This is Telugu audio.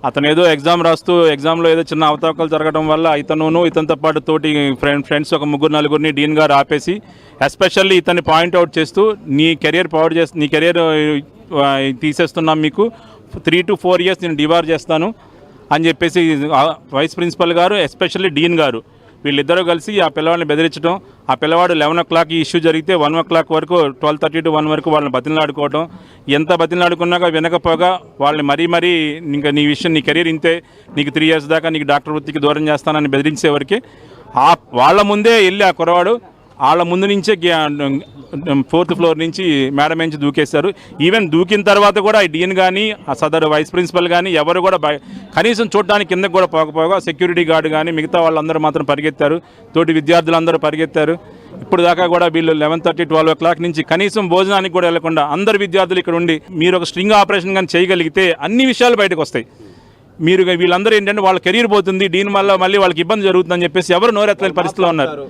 అతను ఏదో ఎగ్జామ్ రాస్తూ ఎగ్జామ్లో ఏదో చిన్న అవతావకలు జరగడం వల్ల ఇతనితో పాటు తోటి ఫ్రెండ్స్ ఒక 3-4 డీన్ గారు ఆపేసి ఎస్పెషల్లీ ఇతన్ని పాయింట్అవుట్ చేస్తూ నీ కెరియర్ తీసేస్తున్నాం, మీకు 3 to 4 years నేను డిబార్ చేస్తాను అని చెప్పేసి వైస్ ప్రిన్సిపల్ గారు ఎస్పెషల్లీ డీన్ గారు వీళ్ళిద్దరూ కలిసి ఆ పిల్లవాడిని బెదిరించడం, ఆ పిల్లవాడు 11 o'clock ఈ ఇష్యూ జరిగితే 1 o'clock వరకు 12:30 to 1 వరకు వాళ్ళని బతిలాడుకోవడం, ఎంత బతిలాడుకున్నాక వినకపోగా వాళ్ళని మరీ ఇంకా నీ విషయం, నీ కెరీర్ ఇంతే, నీకు 3 years దాకా నీకు డాక్టర్ వృత్తికి దూరం చేస్తానని బెదిరించేవరకు వాళ్ళ ముందే వెళ్ళి ఆ కురవాడు వాళ్ళ ముందు నుంచే 4th floor నుంచి మేడం నుంచి దూకేశారు. ఈవెన్ దూకిన తర్వాత కూడా ఈ డీన్ కానీ ఆ సదరు వైస్ ప్రిన్సిపల్ కానీ ఎవరు కూడా కనీసం చూడడానికి కిందకు కూడా పోకపోగా సెక్యూరిటీ గార్డు కానీ మిగతా వాళ్ళందరూ మాత్రం పరిగెత్తారు, తోటి విద్యార్థులందరూ పరిగెత్తారు. ఇప్పుడు దాకా కూడా వీళ్ళు 11:30-12 o'clock నుంచి కనీసం భోజనానికి కూడా వెళ్లకుండా అందరు విద్యార్థులు ఇక్కడ ఉండి మీరు ఒక స్ట్రింగ్ ఆపరేషన్ కానీ చేయగలిగితే అన్ని విషయాలు బయటకు వస్తాయి. వీళ్ళందరూ ఏంటంటే వాళ్ళ కెరీర్ పోతుంది, దీని వల్ల మళ్ళీ వాళ్ళకి ఇబ్బంది జరుగుతుందని చెప్పేసి ఎవరు నోరెత్తలేని పరిస్థితిలో ఉన్నారు.